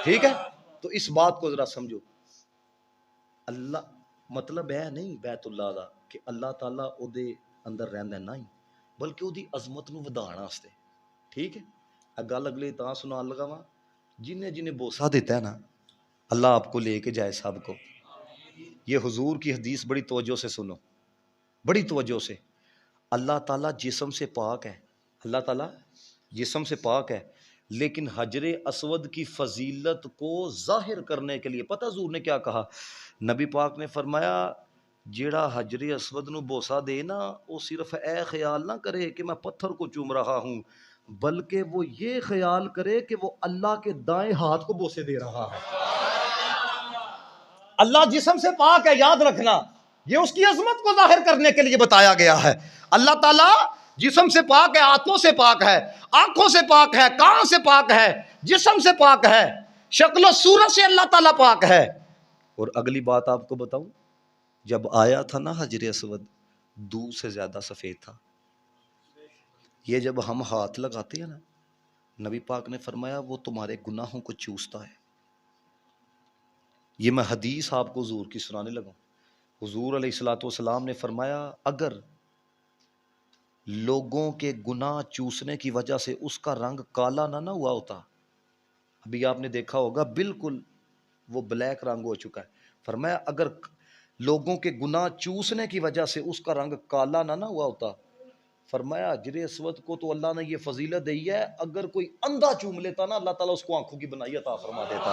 ٹھیک ہے، تو اس بات کو ذرا سمجھو. اللہ مطلب ہے نہیں بیت اللہ دا کہ اللہ تعالیٰ او دے اندر رہندا نہیں، بلکہ او دی عظمت نو ودھاؤن واسطے. ٹھیک ہے، گل اگلی تاں سنان لگا وا، جنہیں جنہیں بوسا دیتا ہے نا اللہ آپ کو لے کے جائے سب کو. یہ حضور کی حدیث بڑی توجہ سے سنو، بڑی توجہ سے. اللہ تعالیٰ جسم سے پاک ہے، اللہ تعالیٰ جسم سے پاک ہے، لیکن حجر اسود کی فضیلت کو ظاہر کرنے کے لیے پتہ حضور نے کیا کہا؟ نبی پاک نے فرمایا جیڑا حجر اسود نو بوسا دے نا وہ صرف اے خیال نہ کرے کہ میں پتھر کو چوم رہا ہوں، بلکہ وہ یہ خیال کرے کہ وہ اللہ کے دائیں ہاتھ کو بوسے دے رہا ہے. اللہ جسم سے پاک ہے، یاد رکھنا، یہ اس کی عظمت کو ظاہر کرنے کے لیے بتایا گیا ہے. اللہ تعالیٰ جسم سے پاک ہے، ہاتھوں سے پاک ہے، آنکھوں سے پاک ہے، کان سے پاک ہے، جسم سے پاک ہے، شکل و صورت سے اللہ تعالیٰ پاک ہے. اور اگلی بات آپ کو بتاؤں، جب آیا تھا نا حجر اسود دودھ سے زیادہ سفید تھا. یہ جب ہم ہاتھ لگاتے ہیں نا، نبی پاک نے فرمایا وہ تمہارے گناہوں کو چوستا ہے. یہ میں حدیث آپ کو حضور کی سنانے لگا. حضور علیہ الصلوۃ والسلام نے فرمایا اگر لوگوں کے گناہ چوسنے کی وجہ سے اس کا رنگ کالا نہ ہوا ہوتا، ابھی آپ نے دیکھا ہوگا بالکل وہ بلیک رنگ ہو چکا ہے. فرمایا اگر لوگوں کے گناہ چوسنے کی وجہ سے اس کا رنگ کالا نہ ہوا ہوتا، فرمایا حجر اسود کو تو اللہ نے یہ فضیلت دی ہے، اگر کوئی اندھا چوم لیتا نا اللہ تعالیٰ اس کو آنکھوں کی بنائی عطا فرما دیتا.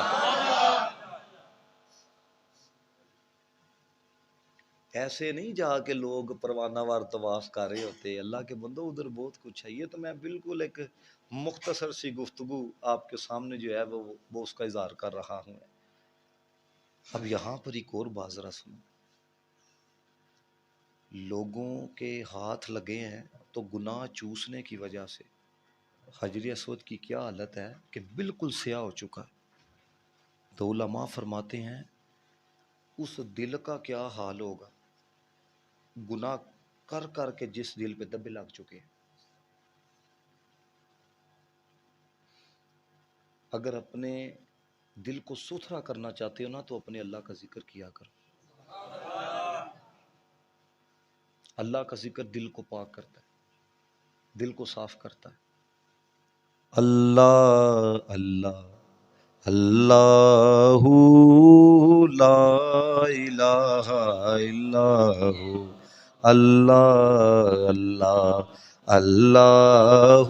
ایسے نہیں جا کے لوگ پروانہ وار طواف کر رہے ہوتے. اللہ کے بندو ادھر بہت کچھ ہے. یہ تو میں بالکل ایک مختصر سی گفتگو آپ کے سامنے جو ہے وہ اس کا اظہار کر رہا ہوں. اب یہاں پر ایک اور بات ذرا سنو. لوگوں کے ہاتھ لگے ہیں تو گناہ چوسنے کی وجہ سے حجر اسود کی کیا حالت ہے کہ بالکل سیاہ ہو چکا ہے. تو علماء فرماتے ہیں اس دل کا کیا حال ہوگا گناہ کر کر کے جس دل پہ دبے لگ چکے ہیں. اگر اپنے دل کو ستھرا کرنا چاہتے ہو نا تو اپنے اللہ کا ذکر کیا کرو. اللہ کا ذکر دل کو پاک کرتا ہے، دل کو صاف کرتا ہے. اللہ اللہ اللہ لا الہ الا ہو، اللہ اللہ اللہ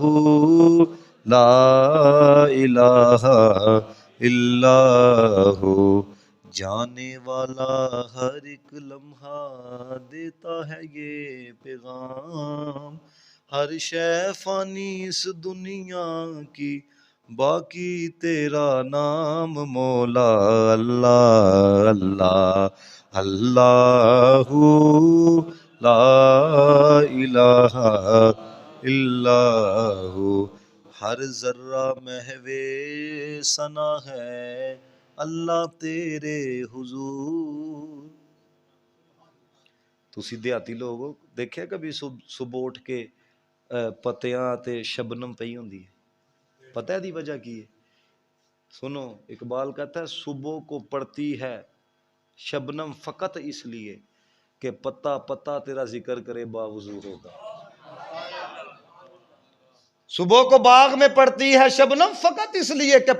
لا الہ الا ہو. جانے والا ہر ایک لمحہ دیتا ہے یہ پیغام، ہر شے فانی اس دنیا کی باقی تیرا نام مولا. اللہ اللہ اللہ لا الہ الا ہو. ہر ذرہ محو ثنا ہے اللہ تیرے حضور. تسی دیہاتی لوگ دیکھیا کبھی صبح اٹھ کے پتیاں تے شبنم پئی ہوندی ہے؟ پتہ ہے دی وجہ کی ہے؟ سنو، اقبال کہتا ہے صبح کو پڑتی ہے شبنم فقط اس لیے کہ پتا پتا تیرا ذکر کرے باوضو ہوگا. صبح کو باغ میں پڑتی ہے شبنم فقط اس لیے کہ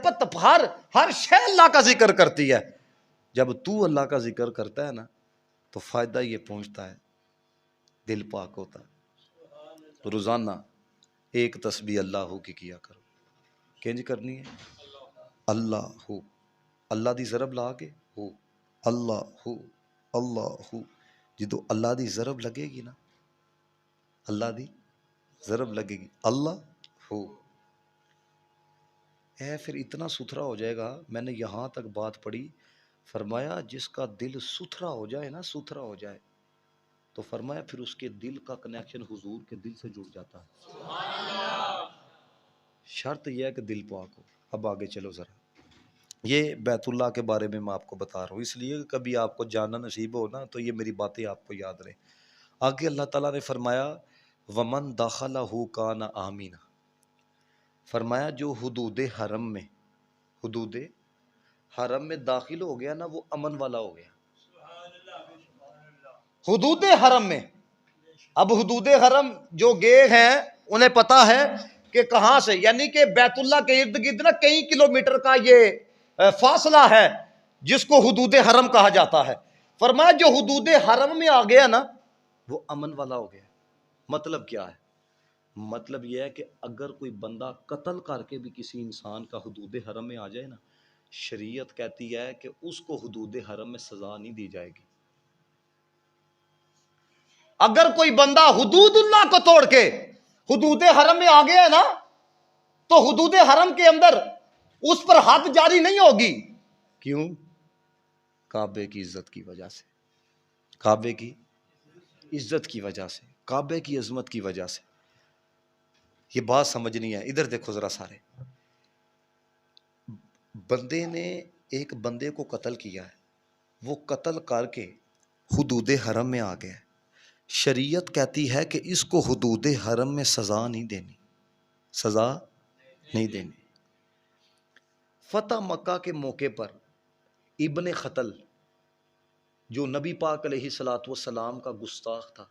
ہر شے اللہ کا ذکر کرتی ہے. جب تو اللہ کا ذکر کرتا ہے نا تو فائدہ یہ پہنچتا ہے، دل پاک ہوتا ہے. روزانہ ایک تسبیح اللہ ہو کی کیا کرو. کینج کرنی ہے؟ اللہ ہو، اللہ دی ضرب لا کے ہو، اللہ ہو اللہ ہو. جدو اللہ دی ضرب لگے گی نا، اللہ دی ضرب لگے گی اللہ ہو، اے پھر اتنا ستھرا ہو جائے گا. میں نے یہاں تک بات پڑھی، فرمایا جس کا دل ستھرا ہو جائے نا، ستھرا ہو جائے تو فرمایا پھر اس کے دل کا کنیکشن حضور کے دل سے جڑ جاتا ہے. شرط یہ ہے کہ دل پاک ہو. اب آگے چلو ذرا. یہ بیت اللہ کے بارے میں آپ کو بتا رہا ہوں اس لیے کبھی آپ کو جاننا نصیب ہو نا تو یہ میری باتیں آپ کو یاد رہیں. آگے اللہ تعالیٰ نے فرمایا ومن دخلہ کان آمینہ. فرمایا جو حدود حرم میں، حدود حرم میں داخل ہو گیا نا وہ امن والا ہو گیا. حدود حرم میں. اب حدود حرم جو گئے ہیں انہیں پتا ہے کہ کہاں سے، یعنی کہ بیت اللہ کے ارد گرد نا کئی کلومیٹر کا یہ فاصلہ ہے جس کو حدود حرم کہا جاتا ہے. فرمایا جو حدود حرم میں آ گیا نا وہ امن والا ہو گیا. مطلب کیا ہے؟ مطلب یہ ہے کہ اگر کوئی بندہ قتل کر کے بھی کسی انسان کا حدود حرم میں آ جائے نا، شریعت کہتی ہے کہ اس کو حدود حرم میں سزا نہیں دی جائے گی. اگر کوئی بندہ حدود اللہ کو توڑ کے حدود حرم میں آ گیا ہے نا تو حدود حرم کے اندر اس پر حد جاری نہیں ہوگی. کیوں؟ کعبے کی عزت کی وجہ سے، کعبے کی عزت کی وجہ سے، کعبے کی عظمت کی وجہ سے. یہ بات سمجھنی ہے. ادھر دیکھو ذرا سارے. بندے نے ایک بندے کو قتل کیا ہے، وہ قتل کر کے حدود حرم میں آ گیا. شریعت کہتی ہے کہ اس کو حدود حرم میں سزا نہیں دینی، سزا نہیں دینی. فتح مکہ کے موقع پر ابن خطل جو نبی پاک علیہ الصلوۃ والسلام کا گستاخ تھا،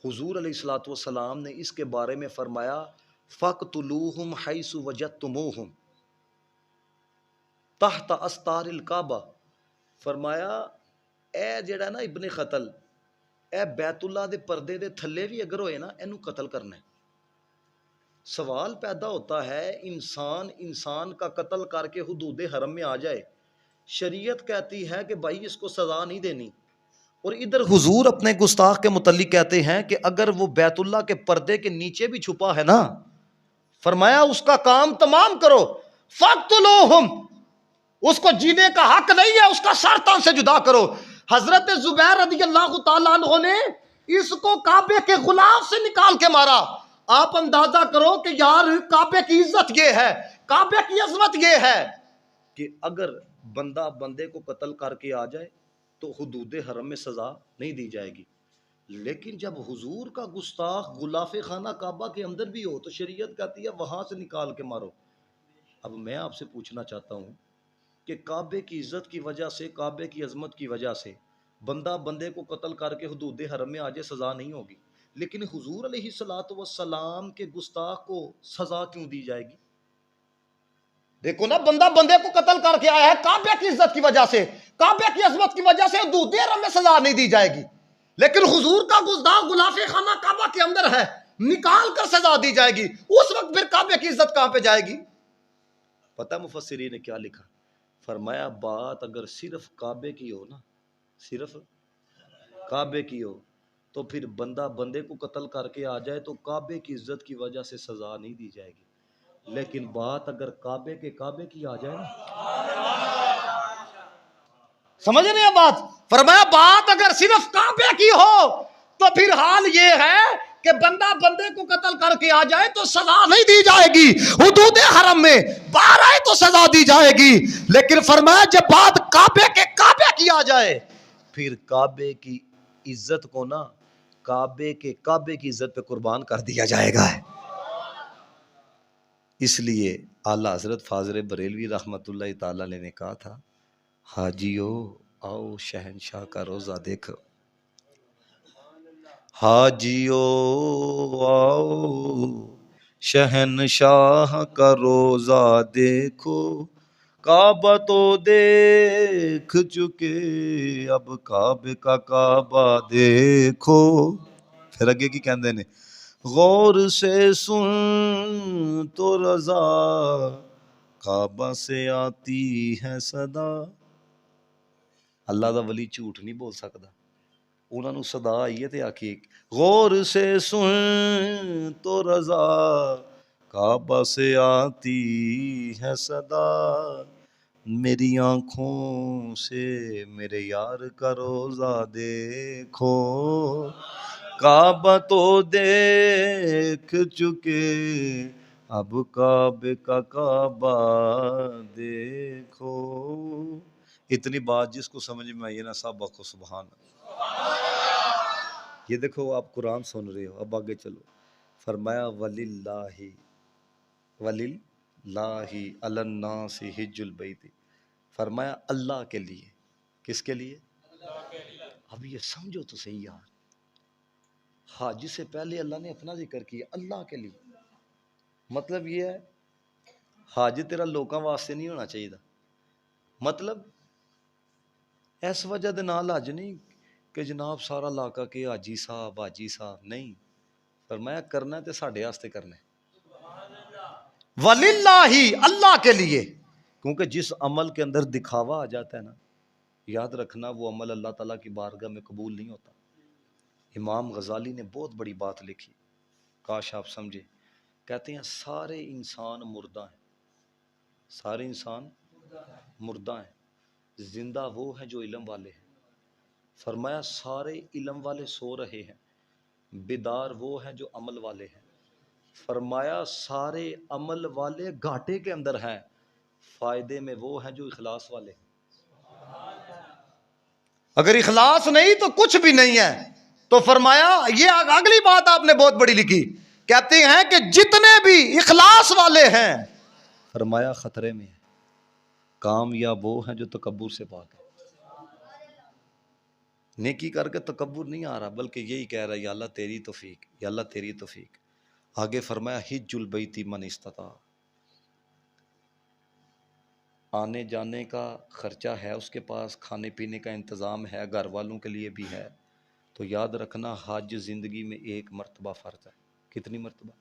حضور علیہ الصلوۃ والسلام نے اس کے بارے میں فرمایا فَقْتُلُوهُمْ حَيْثُ وَجَدتُّمُوهُمْ تحت استار الکعبہ. فرمایا اے جڑا نا ابن خطل، اے بیت اللہ دے پردے دے تھلے بھی اگر ہوئے نا اینو قتل کرنا ہے. سوال پیدا ہوتا ہے انسان کا قتل کر کے حدود حرم میں آ جائے، شریعت کہتی ہے کہ بھائی اس کو سزا نہیں دینی، اور ادھر حضور اپنے گستاخ کے متعلق کہتے ہیں کہ اگر وہ بیت اللہ کے پردے کے نیچے بھی چھپا ہے نا، فرمایا اس کا کام تمام کرو. فَقْتُلُوهُمْ، اس کو جینے کا حق نہیں ہے، اس کا سر تن سے جدا کرو. حضرت زبیر رضی اللہ تعالیٰ عنہ نے اس کو کعبے کے غلاف سے نکال کے مارا. آپ اندازہ کرو کہ یار کعبے کی عزت یہ ہے، کعبے کی عظمت یہ ہے کہ اگر بندہ بندے کو قتل کر کے آ جائے تو حدود حرم میں سزا نہیں دی جائے گی. لیکن جب حضور کا گستاخ غلاف خانہ کعبہ کے اندر بھی ہو تو شریعت کہتی ہے وہاں سے نکال کے مارو. اب میں آپ سے پوچھنا چاہتا ہوں کہ کعبے کی عزت کی وجہ سے، کعبے کی عظمت کی وجہ سے بندہ بندے کو قتل کر کے حدود حرم میں آ جائے سزا نہیں ہوگی، لیکن حضور علیہ الصلوۃ والسلام کے گستاخ کو سزا کیوں دی جائے گی؟ دیکھو نا، بندہ بندے کو قتل کر کے آیا ہے کعبے کی عزت کی وجہ سے، کعبے کی عظمت کی وجہ سے حدود حرم میں سزا نہیں دی جائے گی، لیکن حضور کا گستاخ غلاف خانہ کعبہ کے اندر ہے، نکال کر سزا دی جائے گی. اس وقت پھر کعبے کی عزت کہاں پہ جائے گی؟ پتہ مفسرین نے کیا لکھا؟ فرمایا بات اگر صرف کعبے کی ہو نا، صرف کعبے کی ہو تو پھر بندہ بندے کو قتل کر کے آ جائے تو کعبے کی عزت کی وجہ سے سزا نہیں دی جائے گی. لیکن بات اگر کعبے کی آ جائے نا، سمجھ رہے ہیں بات؟ فرمایا بات اگر صرف کعبے کی ہو تو پھر حال یہ ہے کہ بندہ بندے کو قتل کر کے آ جائے تو سزا نہیں دی جائے گی، حدود حرم میں باہر آئے تو سزا دی جائے گی. لیکن فرمایا جب بات کعبے کی آ جائے پھر کعبے کی عزت کو نا کعبے کی عزت پہ قربان کر دیا جائے گا. اس لیے اعلیٰ حضرت فاضل بریلوی رحمۃ اللہ تعالی علیہ نے کہا تھا حاجیو آؤ شہنشاہ کا روزہ دیکھو، حاجیو آؤ شہنشاہ کا روزہ دیکھو، کعبہ تو دیکھ چکے اب کعبے کا کعبہ دیکھو. پھر اگے کی کہندے نے غور سے سن تو رضا کعبہ سے آتی ہے صدا. اللہ دا ولی جھوٹ نہیں بول سکتا، انہوں نے صدا آئی ہے تے آکھی غور سے سن تو رضا کعبہ سے آتی ہے صدا، میری آنکھوں سے میرے یار کا روزہ دیکھو، کعبہ تو دیکھ چکے اب کعبے کا کعبہ دیکھو. اتنی بات جس کو سمجھ میں آئی ہے نا سب آخو سبحان اللہ. یہ دیکھو آپ قرآن سن رہے ہو، اب آگے چلو. فرمایا وللہ علی الناس حج البیت، فرمایا اللہ کے لیے. کس کے لیے؟ اب یہ سمجھو تو صحیح یار، حج سے پہلے اللہ نے اپنا ذکر کیا اللہ کے لیے. مطلب یہ ہے حج تیرا لوکاں واسطے نہیں ہونا چاہیے. مطلب اس وجہ دے نال حج نہیں کہ جناب سارا علاقہ کہ حاجی صاحب نہیں. فرمایا کرنا تے ساڈے واسطے کرنا ہے، وَلِلَّهِ، اللہ کے لیے. کیونکہ جس عمل کے اندر دکھاوا آ جاتا ہے نا، یاد رکھنا وہ عمل اللہ تعالیٰ کی بارگاہ میں قبول نہیں ہوتا. امام غزالی نے بہت بڑی بات لکھی، کاش آپ سمجھے. کہتے ہیں سارے انسان مردہ ہیں، سارے انسان مردہ ہیں، زندہ وہ ہیں جو علم والے ہیں. فرمایا سارے علم والے سو رہے ہیں، بیدار وہ ہیں جو عمل والے ہیں. فرمایا سارے عمل والے گھاٹے کے اندر ہیں، فائدے میں وہ ہیں جو اخلاص والے ہیں. اگر اخلاص نہیں تو کچھ بھی نہیں ہے. تو فرمایا یہ اگلی بات آپ نے بہت بڑی لکھی، کہتے ہیں کہ جتنے بھی اخلاص والے ہیں فرمایا خطرے میں ہیں. کامیاب وہ ہیں جو تکبر سے پاک ہیں. نیکی کر کے تکبر نہیں آ رہا، بلکہ یہی کہہ رہا ہے یا اللہ تیری توفیق، یا اللہ تیری توفیق. آگے فرمایا حج البیت من استطاع، آنے جانے کا خرچہ ہے اس کے پاس، کھانے پینے کا انتظام ہے، گھر والوں کے لیے بھی ہے. تو یاد رکھنا حج زندگی میں ایک مرتبہ فرض ہے. کتنی مرتبہ؟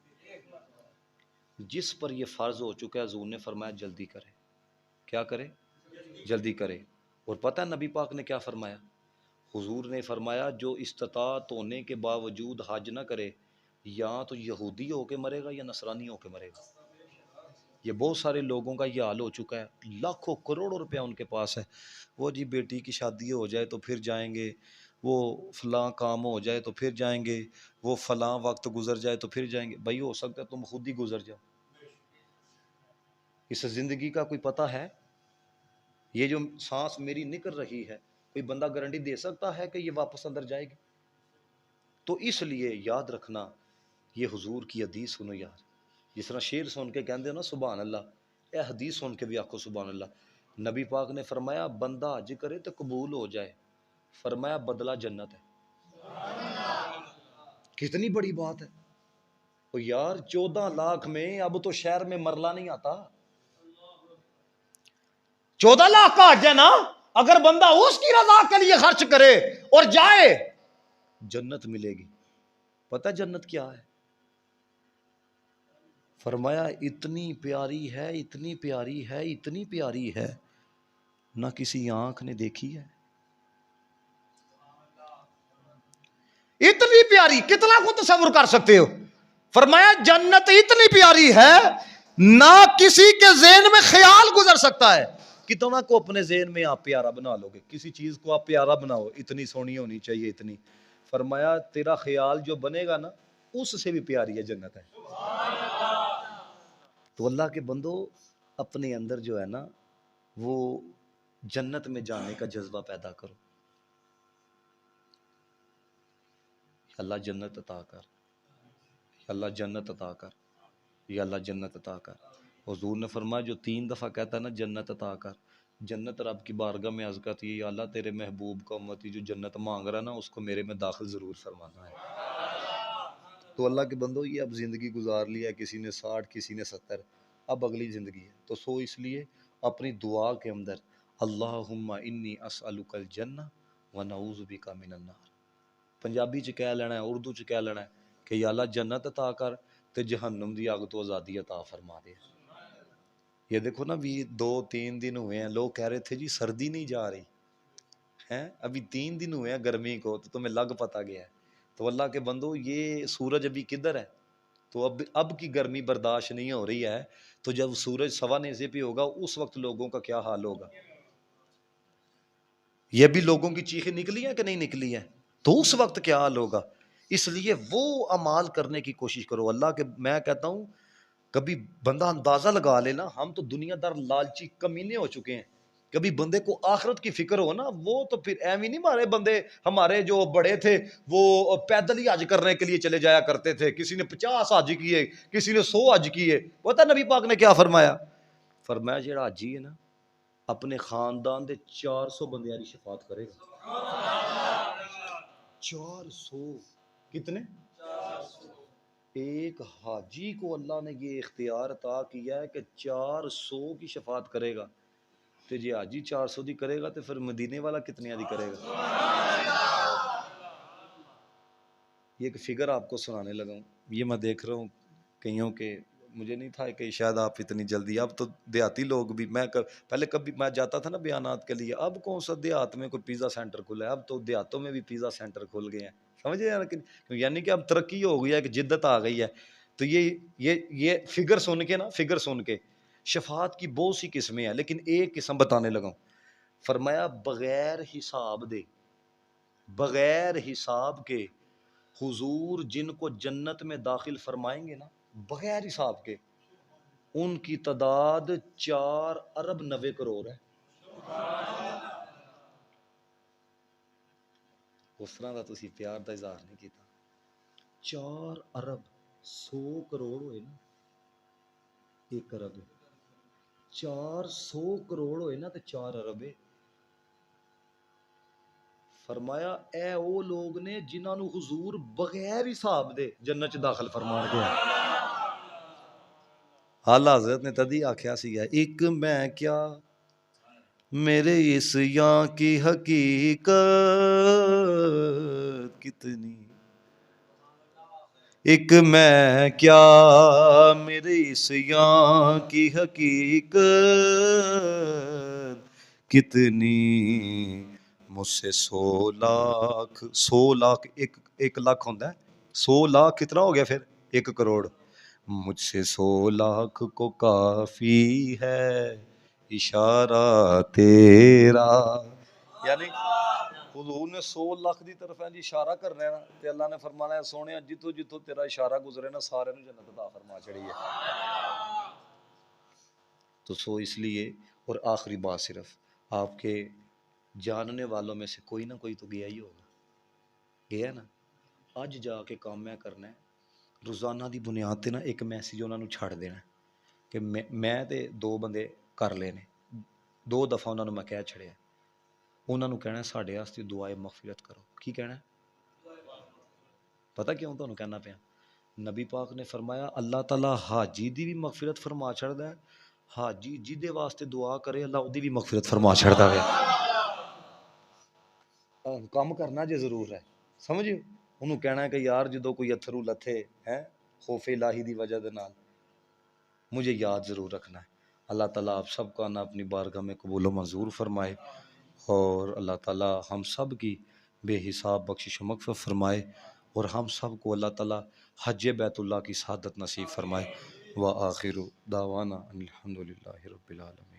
جس پر یہ فرض ہو چکا ہے حضور نے فرمایا جلدی کرے. کیا کرے؟ جلدی کرے. اور پتہ ہے نبی پاک نے کیا فرمایا؟ حضور نے فرمایا جو استطاعت ہونے کے باوجود حج نہ کرے یا تو یہودی ہو کے مرے گا یا نصرانی ہو کے مرے گا. یہ بہت سارے لوگوں کا یہ حال ہو چکا ہے، لاکھوں کروڑوں روپیہ ان کے پاس ہے، وہ جی بیٹی کی شادی ہو جائے تو پھر جائیں گے، وہ فلاں کام ہو جائے تو پھر جائیں گے، وہ فلاں وقت گزر جائے تو پھر جائیں گے. بھائی ہو سکتا ہے تم خود ہی گزر جاؤ. اس زندگی کا کوئی پتہ ہے؟ یہ جو سانس میری نکل رہی ہے کوئی بندہ گارنٹی دے سکتا ہے کہ یہ واپس اندر جائے گی؟ تو اس لیے یاد رکھنا یہ حضور کی حدیث سنو یار. جس طرح شعر سن کے کہندے ہو نا سبحان اللہ، اے حدیث سن کے بھی آکھو سبحان اللہ. نبی پاک نے فرمایا بندہ حج کرے تو قبول ہو جائے، فرمایا بدلہ جنت ہے. کتنی بڑی بات ہے. تو یار 14 لاکھ میں اب تو شہر میں مرلہ نہیں آتا. 14 لاکھ کا حج ہے نا، اگر بندہ اس کی رضا کے لیے خرچ کرے اور جائے جنت ملے گی. پتہ جنت کیا ہے؟ فرمایا اتنی پیاری ہے، اتنی پیاری ہے، اتنی پیاری ہے نہ کسی آنکھ نے دیکھی ہے. اتنی پیاری، کتنا کو تصور کر سکتے ہو؟ فرمایا جنت اتنی پیاری ہے نہ کسی کے ذہن میں خیال گزر سکتا ہے. کتنا کو اپنے ذہن میں آپ پیارا بنا لو گے، کسی چیز کو آپ پیارا بناؤ اتنی سونی ہونی چاہیے اتنی. فرمایا تیرا خیال جو بنے گا نا اس سے بھی پیاری ہے جنت ہے. تو اللہ کے بندو اپنے اندر جو ہے نا وہ جنت میں جانے کا جذبہ پیدا کرو. اللہ جنت عطا کر، اللہ جنت عطا کر، یا اللہ جنت عطا کر. حضور نے فرمایا جو 3 دفعہ کہتا ہے نا جنت عطا کر، جنت رب کی بارگاہ میں عرض کرتی ہے یا اللہ تیرے محبوب کا امتی جو جنت مانگ رہا ہے نا اس کو میرے میں داخل ضرور فرمانا ہے. تو اللہ کے بندو یہ اب زندگی گزار لیا ہے، کسی نے 60 کسی نے 70، اب اگلی زندگی ہے. تو سو اس لیے اپنی دعا کے اندر اللہم انی اسألک الجنہ ونعوذ بک من النار. پنجابی چ کہہ لینا ہے، اردو چ کہہ لینا ہے کہ یا اللہ جنت عطا کر تے جہنم دی اگ تو آزادی عطا فرما دے. یہ دیکھو نا بھی 2-3 دن ہوئے ہیں لوگ کہہ رہے تھے جی سردی نہیں جا رہی ہیں، ابھی 3 دن ہوئے ہیں گرمی کو تو تمہیں لگ پتا گیا ہے. تو اللہ کے بندو یہ سورج ابھی کدھر ہے؟ تو اب کی گرمی برداشت نہیں ہو رہی ہے، تو جب سورج 1.25 نیزے پہ ہوگا اس وقت لوگوں کا کیا حال ہوگا؟ یہ بھی لوگوں کی چیخیں نکلی ہیں کہ نہیں نکلی ہیں؟ تو اس وقت کیا حال ہوگا؟ اس لیے وہ اعمال کرنے کی کوشش کرو. اللہ کے میں کہتا ہوں کبھی بندہ اندازہ لگا لے نا، ہم تو دنیا دار لالچی کمینے ہو چکے ہیں. کبھی بندے کو آخرت کی فکر ہو نا وہ تو پھر ایویں نہیں مارے. بندے ہمارے جو بڑے تھے وہ پیدل ہی حج کرنے کے لیے چلے جایا کرتے تھے، کسی نے 50 حج کیے، کسی نے 100 حج کیے. پتہ نبی پاک نے کیا فرمایا؟ فرمایا جیڑا حاجی ہے نا اپنے خاندان دے 400 بندیاں دی شفاعت کرے گا. 400. کتنے؟ ایک حاجی کو اللہ نے یہ اختیار عطا کیا ہے کہ 400 کی شفاعت کرے گا. تو جی حاجی 400 دی کرے گا تو پھر مدینے والا کتنی دی کرے گا؟ یہ ایک فگر آپ کو سنانے لگا ہوں. یہ میں دیکھ رہا ہوں کئیوں کے، مجھے نہیں تھا کہ شاید آپ اتنی جلدی، اب تو دیہاتی لوگ بھی، میں پہلے کبھی میں جاتا تھا نا بیانات کے لیے، اب کون سا دیہات میں کوئی پیزا سینٹر کھلا ہے، اب تو دیہاتوں میں بھی پیزا سینٹر کھل گئے ہیں. سمجھے یعنی کہ اب ترقی ہو گئی ہے، کہ جدت آ گئی ہے. تو یہ فگر سن کے نا، فگر سن کے شفاعت کی بہت سی قسمیں ہیں، لیکن ایک قسم بتانے لگا ہوں. فرمایا بغیر حساب دے، بغیر حساب کے حضور جن کو جنت میں داخل فرمائیں گے نا، بغیر حساب کے، ان کی تعداد 4 ارب 90 کروڑ ہے. اس طرح کا تسی پیار دا اظہار نہیں کیتا. 4 ارب 100 کروڑ ہوئے نا، 1 ارب 400 کروڑ ہوئے نا، تو 4 ارب ہے. فرمایا اے او لوگ نے جنہاں نو حضور بغیر حساب دے جنت چ داخل فرمان گیا. اعلی حضرت نے تدی آکھیا سی ہے، ایک میں کیا میرے اس یاں کی حقیقت کتنی، ایک میں کیا میرے اس یاں کی حقیقت کتنی، مجھ سے 100 لاکھ ایک لاکھ ہوتا ہے، 100 لاکھ کتنا ہو گیا پھر؟ 1 کروڑ. مجھ سے 100 لاکھ کو کافی ہے اشارہ تیرا. یعنی حضور نے 100 لاکھ دی طرف جی اشارہ کرنا ہے نا، تے اللہ نے فرمانا ہے سونے جتوں جتوں تیرا اشارہ گزرے نا، سارے نو جنت عطا فرما چڑی ہے. تو سو اس لیے، اور آخری بات صرف آپ کے جاننے والوں میں سے کوئی نہ کوئی تو گیا ہی ہوگا، گیا نا. اج جا کے کام میں کرنا ہے، روزانہ دی بنیاد تے نا ایک میسیج انہاں نو چھڑ دینا کہ میں تے 2 بندے کر لے نے، 2 دفعہ انہاں نو میں کہہ چھڑیا، انہاں نو کہنا ہے ساڈے واسطے دعائے مغفرت کرو. کی کہنا ہے؟ پتہ کیوں تانوں کہنا پیا؟ نبی پاک نے فرمایا اللہ تعالی حاجی دی بھی مغفرت فرما چھڑدا ہے، حاجی جدے واسطے دعا کرے اللہ اودی بھی مغفرت فرما چھڑدا ہے. کام کرنا جے ضرور ہے، سمجھو. انہوں کہنا ہے کہ یار جدو کوئی اتھرو لتھے ہیں خوف الہی دی وجہ دے نال، مجھے یاد ضرور رکھنا ہے. اللہ تعالیٰ آپ سب کا نا اپنی بارگاہ میں قبول و منظور فرمائے، اور اللہ تعالیٰ ہم سب کی بے حساب بخشش و مغفرت فرمائے، اور ہم سب کو اللہ تعالیٰ حج بیت اللہ کی سعادت نصیب فرمائے. وآخر دعوانا ان الحمدللہ رب العالمین.